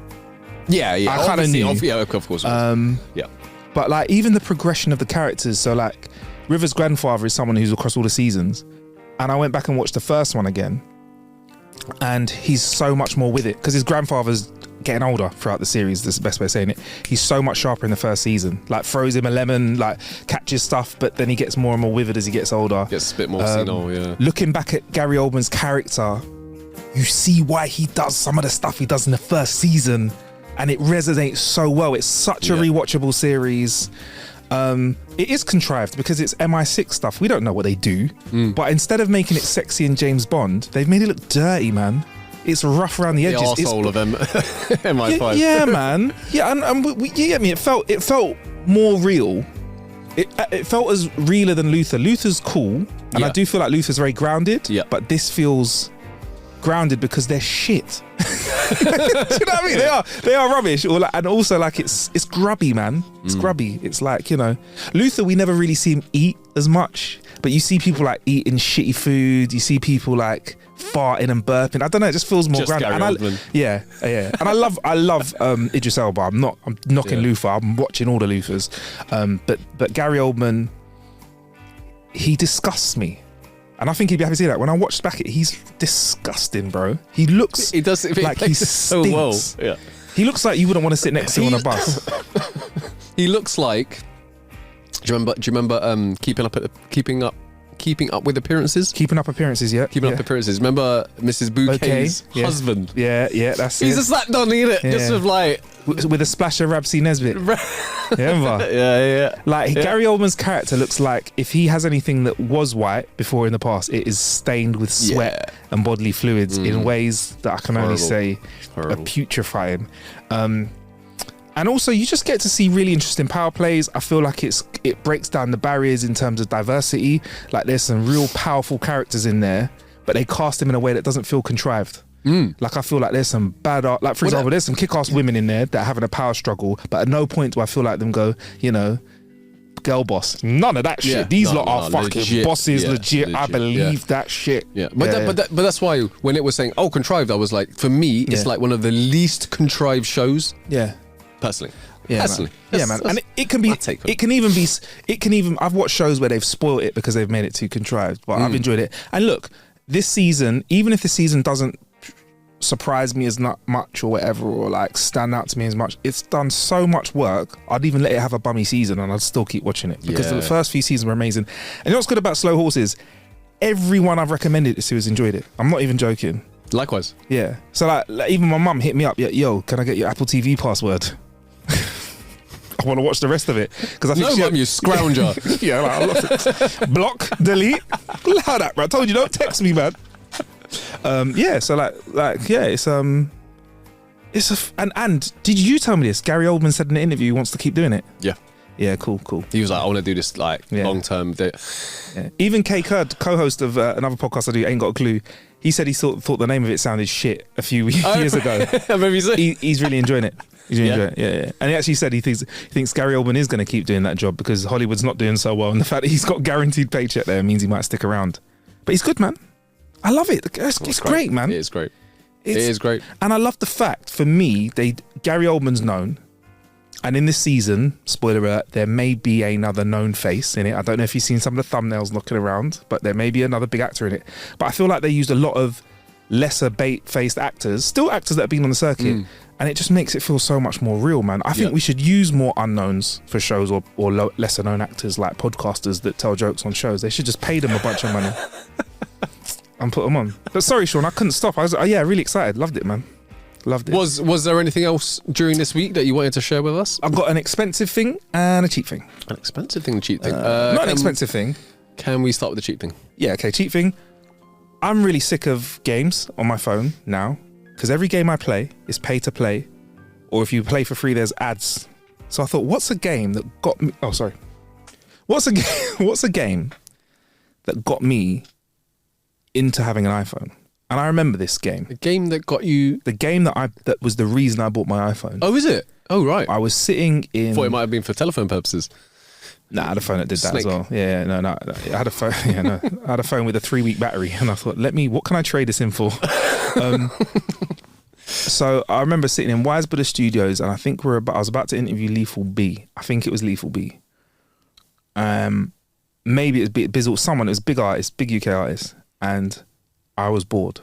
Yeah. I kind of knew. Yeah, of course. Yeah. But like, even the progression of the characters. So like, River's grandfather is someone who's across all the seasons, and I went back and watched the first one again. And he's so much more with it because his grandfather's getting older throughout the series. That's the best way of saying it. He's so much sharper in the first season. Like, throws him a lemon, like catches stuff, but then he gets more and more with it as he gets older. Gets a bit more senile, yeah. Looking back at Gary Oldman's character, you see why he does some of the stuff he does in the first season, and it resonates so well. It's such a rewatchable series. It is contrived because it's MI6 stuff. We don't know what they do, but instead of making it sexy and James Bond, they've made it look dirty, man. It's rough around the edges. The arsehole of MI5. Yeah, man. Yeah, and you get me. It felt more real. It felt as realer than Luther. Luther's cool, and I do feel like Luther's very grounded. Yeah. But this feels grounded because they're shit. Do you know what I mean? They are rubbish, and also like it's grubby, man. It's grubby. It's like, you know, Luther, we never really see him eat as much, but you see people like eating shitty food. You see people like farting and burping. I don't know. It just feels more grounded. Yeah. And I love Idris Elba. I'm knocking Luther. I'm watching all the Luthers. But Gary Oldman, he disgusts me. And I think he'd be happy to see that. When I watched back he's disgusting, bro. He looks like he stinks. So well. Yeah. He looks like you wouldn't want to sit next to him on a bus. He looks like. Do you remember keeping up with appearances? Keeping up appearances, yeah. Keeping up appearances. Remember Mrs. Bouquet's husband? Yeah, that's He's just that done, isn't it? Yeah. Just with like with a splash of Ramsey Nesbitt. Remember? Yeah. Like Gary Oldman's character looks like if he has anything that was white before in the past, it is stained with sweat and bodily fluids in ways that I can only say are putrefying. And also, you just get to see really interesting power plays. I feel like it breaks down the barriers in terms of diversity. Like, there's some real powerful characters in there, but they cast them in a way that doesn't feel contrived. Like, I feel like there's some like, for example, there's some kick-ass women in there that are having a power struggle, but at no point do I feel like them go, you know, girl boss. None of that shit. Yeah. These lot are fucking bosses, legit. I believe that shit. Yeah, but that's why when it was saying, oh, contrived, I was like, for me, it's like one of the least contrived shows. Yeah. Personally. Yeah, man. And it can be, it can even, I've watched shows where they've spoiled it because they've made it too contrived, but I've enjoyed it. And look, this season, even if the season doesn't surprise me as not much or whatever, or like stand out to me as much, it's done so much work. I'd even let it have a bummy season and I'd still keep watching it because the first few seasons were amazing. And you know what's good about Slow Horses? Everyone I've recommended it to has enjoyed it. I'm not even joking. Likewise. Yeah. So like even my mum hit me up. Yo, can I get your Apple TV password? I want to watch the rest of it because I think mum, you scrounger. Yeah, like, I lost it. Block, delete. Allow that, bro. I told you, don't text me, man. Yeah. So it's and did you tell me this? Gary Oldman said in an interview he wants to keep doing it. Yeah. Yeah, cool. He was like, I want to do this like long term. Yeah. Even Kay Kurd, co-host of another podcast I do, Ain't Got a Clue, he said he thought the name of it sounded shit a few years ago. Maybe so. He's really enjoying it. He's really enjoying it. Yeah. And he actually said he thinks Gary Oldman is going to keep doing that job because Hollywood's not doing so well, and the fact that he's got guaranteed paycheck there means he might stick around. But he's good, man. I love it. It's great, man. It is great. It is great. And I love the fact, for me, Gary Oldman's known. And in this season, spoiler alert, there may be another known face in it. I don't know if you've seen some of the thumbnails knocking around, but there may be another big actor in it. But I feel like they used a lot of lesser bait-faced actors, still actors that have been on the circuit, and it just makes it feel so much more real, man. I think we should use more unknowns for shows or lesser-known actors like podcasters that tell jokes on shows. They should just pay them a bunch of money and put them on. But sorry, Sean, I couldn't stop. I was really excited. Loved it, man. Loved it. Was there anything else during this week that you wanted to share with us? I've got an expensive thing and a cheap thing. An expensive thing, a cheap thing. Not an expensive thing. Can we start with the cheap thing? Yeah, okay, cheap thing. I'm really sick of games on my phone now because every game I play is pay to play, or if you play for free, there's ads. So I thought, what's a game that got me? Oh, sorry. What's a game that got me into having an iPhone? And I remember this game. A game that got you... The game that was the reason I bought my iPhone. Oh, is it? Oh, right. I was sitting in... Thought it might have been for telephone purposes. Nah, I had a phone that did that Snake. as well. Yeah, no. I had a phone. Yeah, no. I had a phone with a 3-week battery, and I thought, what can I trade this in for? So I remember sitting in Wisebudder Studios, and I think I was about to interview Lethal B. I think it was Lethal B. Maybe it was Bizzle. Someone. It was big artist, big UK artist, and I was bored.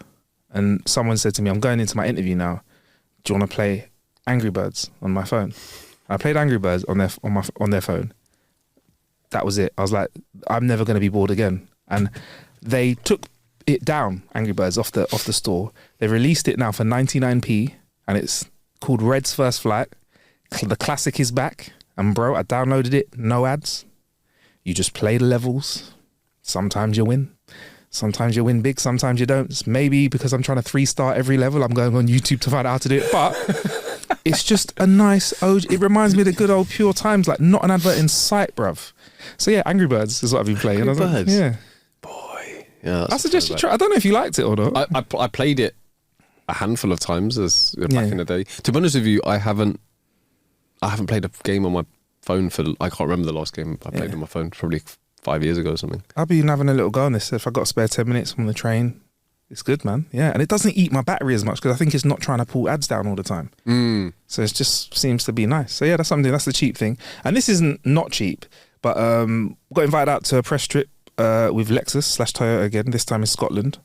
And someone said to me, "I'm going into my interview now. Do you want to play Angry Birds on my phone?" I played Angry Birds on their phone. That was it. I was like, I'm never going to be bored again. And they took it down, Angry Birds, off the store. They released it now for 99p, and it's called Red's First Flight. The classic is back, and bro, I downloaded it, no ads. You just play the levels. Sometimes you win. Sometimes you win big, sometimes you don't. It's maybe because I'm trying to 3-star every level, I'm going on YouTube to find out how to do it. But it's just a nice OG. It reminds me of the good old pure times, like not an advert in sight, bruv. So yeah, Angry Birds is what I've been playing. Angry Birds? Like, yeah. Boy. Yeah, I suggest you try. I don't know if you liked it or not. I played it a handful of times back in the day. To be honest with you, I haven't played a game on my phone I can't remember the last game I played on my phone, probably 5 years ago or something. I've been having a little go on this. If I got a spare 10 minutes on the train, it's good, man. Yeah, and it doesn't eat my battery as much because I think it's not trying to pull ads down all the time. So it just seems to be nice. So yeah, that's the cheap thing. And this isn't not cheap, but got invited out to a press trip with Lexus/Toyota again, this time in Scotland.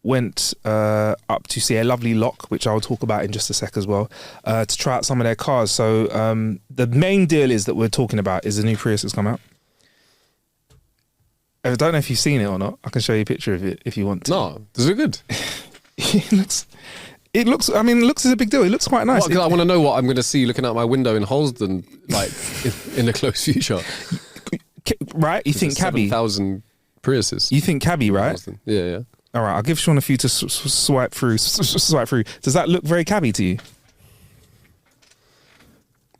Went up to see a lovely lock, which I'll talk about in just a sec as well, to try out some of their cars. So the main deal is that we're talking about is the new Prius that's come out. I don't know if you've seen it or not. I can show you a picture of it if you want to. No, does it look good? It looks is a big deal. It looks quite nice. I want to know what I'm going to see looking out my window in Holston, like in the close future. Right? You think cabby? 7,000 Priuses. You think cabby, right? Holston. Yeah. All right, I'll give Sean a few to swipe through. Swipe through. Does that look very cabby to you?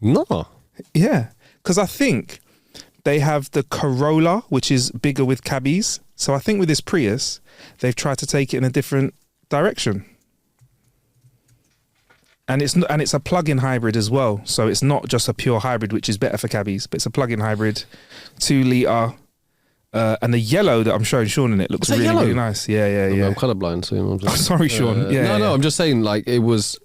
No. Yeah, because I think they have the Corolla, which is bigger with cabbies. So I think with this Prius, they've tried to take it in a different direction. And it's a plug-in hybrid as well. So it's not just a pure hybrid, which is better for cabbies, but it's a plug-in hybrid, 2 litre. And the yellow that I'm showing Sean in it looks really, really nice. Yeah. I'm colourblind, so I'm just... sorry, Sean. No, I'm just saying, like, it was...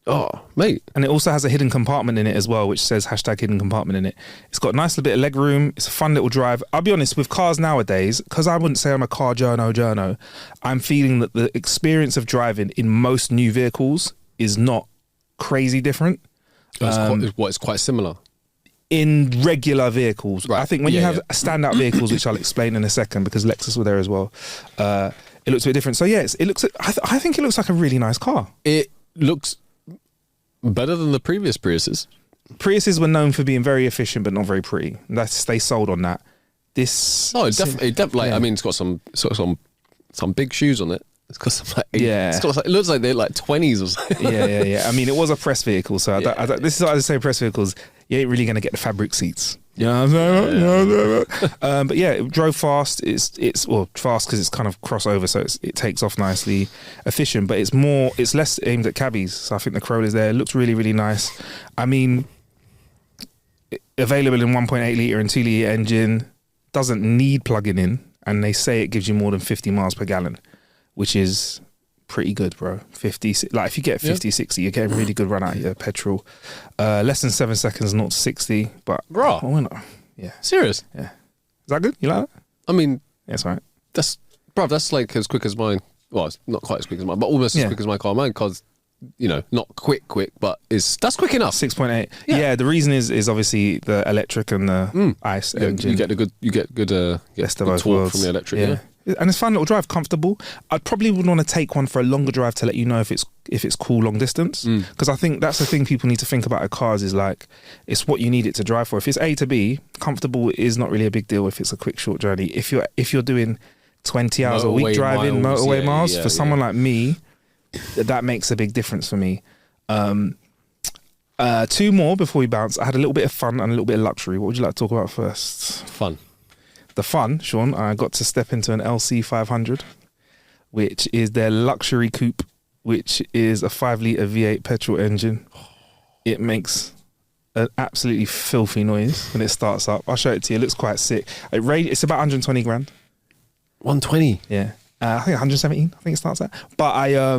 Oh, mate. And it also has a hidden compartment in it as well, which says #hidden compartment in it. It's got a nice little bit of leg room. It's a fun little drive. I'll be honest, with cars nowadays, because I wouldn't say I'm a car journo, I'm feeling that the experience of driving in most new vehicles is not crazy different. It's quite similar. In regular vehicles. Right. I think when you have standout vehicles, which I'll explain in a second, because Lexus were there as well, it looks a bit different. So yeah, I think it looks like a really nice car. It looks better than the previous Priuses. Priuses were known for being very efficient but not very pretty. They sold on that. This definitely. I mean, it's got some big shoes on it. It's got some it looks like they're like 20s or something. Yeah. I mean, it was a press vehicle, so this is what I say. Press vehicles, you ain't really gonna get the fabric seats. You know what I'm saying? But yeah, it drove fast. It's fast because it's kind of crossover, so it takes off nicely, efficient. But it's less aimed at cabbies. So I think the Corolla's there. It looks really, really nice. I mean, available in 1.8 litre and 2 litre engine, doesn't need plugging in, and they say it gives you more than 50 miles per gallon, which is pretty good, bro. 50, like if you get 50, 60, you're getting a really good run out of your petrol. Less than 7 seconds, 0 to 60, but bro, why not? Yeah, serious. Yeah, is that good? You like that? I mean, yeah, it's all right. That's like as quick as mine. Well, it's not quite as quick as mine, but almost as quick as my car. Mine car's, not quick, but that's quick enough. 6.8. Yeah, the reason is obviously the electric and the ICE engine. You get good torque from the electric. Yeah. And it's a fun little drive, comfortable. I probably would want to take one for a longer drive to let you know if if it's cool long distance. Because I think that's the thing people need to think about with cars is like, it's what you need it to drive for. If it's A to B, comfortable is not really a big deal if it's a quick, short journey. If you're doing 20 hours a week driving motorway miles, for someone like me, that makes a big difference for me. Two more before we bounce. I had a little bit of fun and a little bit of luxury. What would you like to talk about first? Fun. The fun, Sean, I got to step into an LC 500, which is their luxury coupe, which is a 5-litre V8 petrol engine. It makes an absolutely filthy noise when it starts up. I'll show it to you. It looks quite sick. It's about 120 grand. 120? Yeah. I think 117, I think it starts at. But we had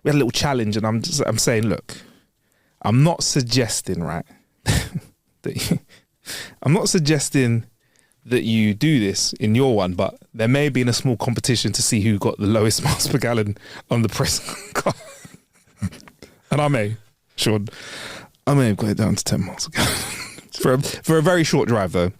a little challenge, and I'm saying, look, I'm not suggesting, right, I'm not suggesting that you do this in your one, but there may be in a small competition to see who got the lowest miles per gallon on the press car. And I may have got it down to 10 miles a gallon. for a very short drive, though.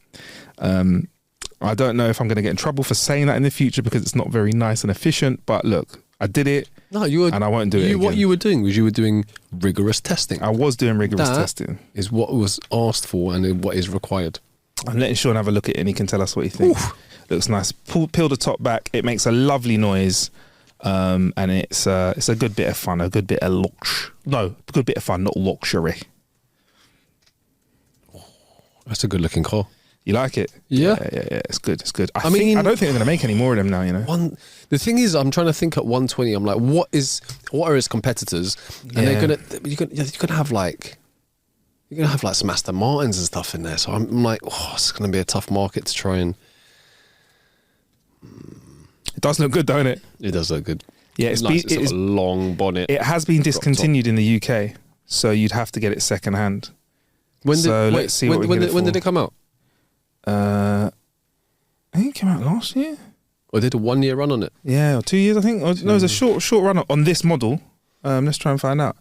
I don't know if I'm going to get in trouble for saying that in the future because it's not very nice and efficient, but look, I did it. No, and I won't do it again. What you were doing was you were doing rigorous testing. I was doing rigorous testing. Is what was asked for and what is required. I'm letting Sean have a look at it and he can tell us what he thinks. Oof. Looks nice. Peel the top back. It makes a lovely noise, and it's a good bit of fun, a good bit of good bit of fun, not luxury. That's a good looking car. You like it? Yeah. Yeah. It's good. It's good. I don't think they're going to make any more of them now. You know. The thing is, I'm trying to think at 120. I'm like, what are his competitors? And you're gonna have like. You're going to have like some Aston Martins and stuff in there. So I'm like, it's going to be a tough market to try and... It does look good, don't it? It does look good. Yeah, it's nice. It's got a long bonnet. It has been discontinued in the UK, so you'd have to get it second hand. When did it come out? I think it came out last year. Or did a 1 year run on it? Yeah, or 2 years, I think. No, it was a short run on this model. Let's try and find out.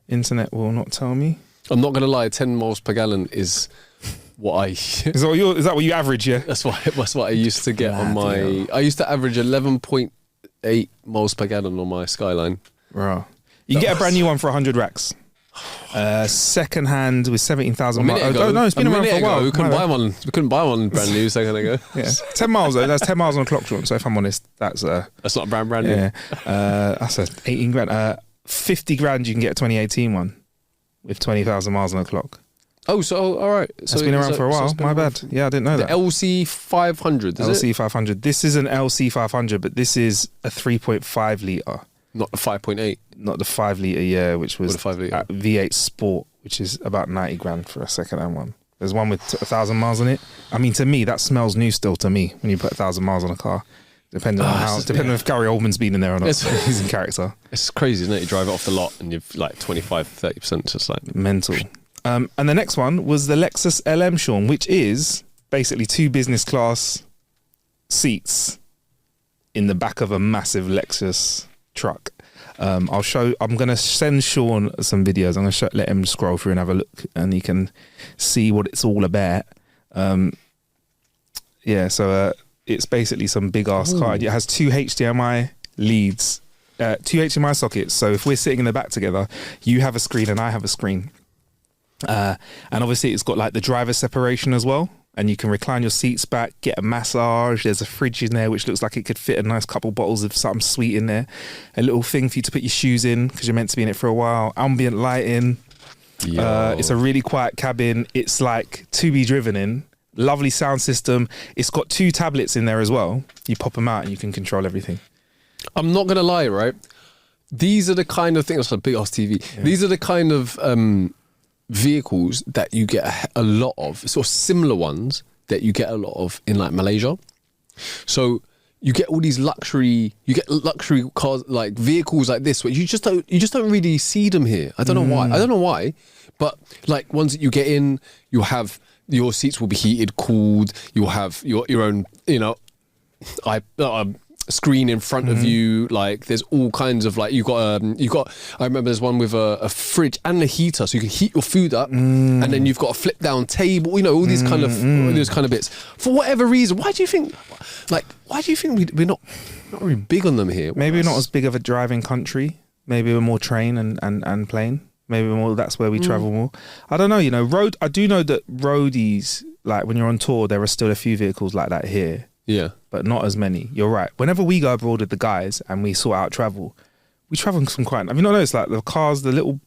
Internet will not tell me. I'm not going to lie, 10 miles per gallon is what I... Is that what you average, yeah? That's what I used to get on my... I used to average 11.8 miles per gallon on my Skyline. Right. You can get a brand new one for 100 racks. Second hand with 17,000 miles. Oh, no, it's been around for a while. We couldn't buy one brand new a second ago. Yeah. 10 miles though. That's 10 miles on the clock, Sean. So if I'm honest, that's not brand new. Yeah. That's 18 grand. 50 grand you can get a 2018 one with 20,000 miles on the clock. Oh, so all right. It's been around for a while. My bad. Yeah, I didn't know that. The LC 500. LC 500. This is an LC 500, but this is a 3.5 litre. Not the 5.8. Not the 5 litre, yeah, which was V8 Sport, which is about 90 grand for a second-hand one. There's one with 1,000 miles on it. I mean, to me, that smells new still to me when you put 1,000 miles on a car. Depending on if Gary Oldman's been in there or not. He's in character. It's crazy, isn't it? You drive it off the lot and you've like 25-30%. Just like mental. And the next one was the Lexus LM, Sean, which is basically 2 business class seats in the back of a massive Lexus truck. I'm going to send Sean some videos. I'm going to let him scroll through and have a look, and he can see what it's all about. It's basically some big ass car. It has 2 HDMI leads, 2 HDMI sockets. So if we're sitting in the back together, you have a screen and I have a screen. And obviously it's got like the driver separation as well. And you can recline your seats back, get a massage. There's a fridge in there, which looks like it could fit a nice couple bottles of something sweet in there. A little thing for you to put your shoes in because you're meant to be in it for a while. Ambient lighting. It's a really quiet cabin. It's like to be driven in. Lovely sound system. It's got 2 tablets in there as well. You pop them out and you can control everything. I'm not going to lie, right? These are the kind of things, it's a big ass TV. Yeah. These are the kind of vehicles that you get a lot of, sort of similar ones that you get a lot of in like Malaysia. So you get all these luxury cars, like vehicles like this, where you just don't really see them here. I don't know why. But like ones that you get in, you have your seats will be heated, cooled. You'll have your own, screen in front of you. Like there's all kinds of like you got. I remember there's one with a fridge and a heater, so you can heat your food up, and then you've got a flip down table. All these kind of bits. For whatever reason, why do you think we're not really big on them here? Maybe we're not as big of a driving country. Maybe we're more train and plane. Maybe more. That's where we travel more. I don't know. You know, road. I do know that roadies, like when you're on tour, there are still a few vehicles like that here. Yeah. But not as many. You're right. Whenever we go abroad with the guys and we sort out travel, we travel in some quite. Have you not noticed like the cars, the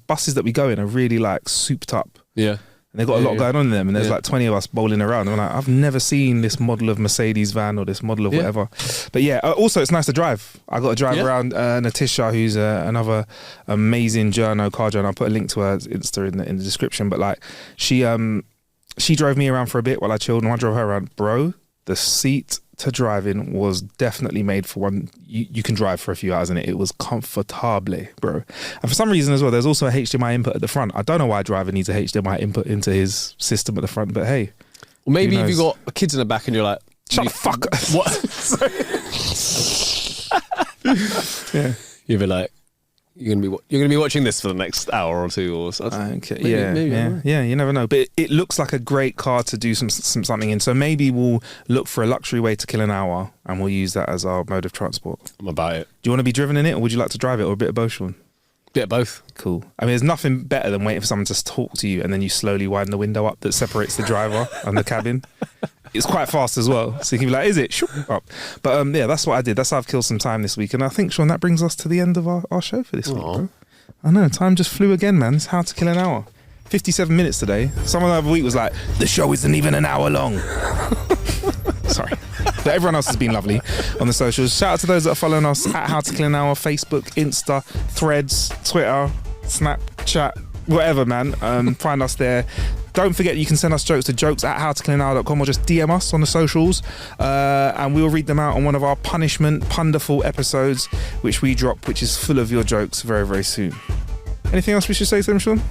buses that we go in are really like souped up. Yeah. And they've got a lot going on in them, and there's like 20 of us bowling around. And I'm like, I've never seen this model of Mercedes van or this model of whatever. But yeah, also it's nice to drive. I got to drive around Natisha, who's another amazing car journo. I'll put a link to her Insta in the description. But like, she drove me around for a bit while I chilled, and I drove her around. Bro, the seat to drive in was definitely made for one. You can drive for a few hours in it. It was comfortable, bro. And for some reason as well, there's also a HDMI input at the front. I don't know why a driver needs a HDMI input into his system at the front, but hey. Well, maybe if you've got kids in the back and you're like, shut the fuck up. What? Yeah. You'd be like, you're gonna be watching this for the next hour or two or something. Okay. Yeah. You never know. But it looks like a great car to do something in. So maybe we'll look for a luxury way to kill an hour, and we'll use that as our mode of transport. I'm about it. Do you want to be driven in it, or would you like to drive it, or a bit of both, Sean? Bit of both. Cool. I mean, there's nothing better than waiting for someone to talk to you, and then you slowly wind the window up that separates the driver and the cabin. It's quite fast as well, so you can be like, is it? Shut up. But yeah, that's what I did. That's how I've killed some time this week. And I think, Sean, that brings us to the end of our show for this week, bro. I know, time just flew again, man. It's How to Kill an Hour. 57 minutes today. Someone the other week was like, the show isn't even an hour long. Sorry. But everyone else has been lovely on the socials. Shout out to those that are following us at How to Kill an Hour, Facebook, Insta, Threads, Twitter, Snapchat, whatever, man. Find us there. Don't forget you can send us jokes to jokes@howtokillanhour.com or just DM us on the socials, and we'll read them out on one of our punishment punderful episodes which we drop, which is full of your jokes very, very soon. Anything else we should say to them, Sean?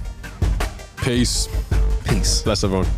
Peace. Peace. Bless everyone.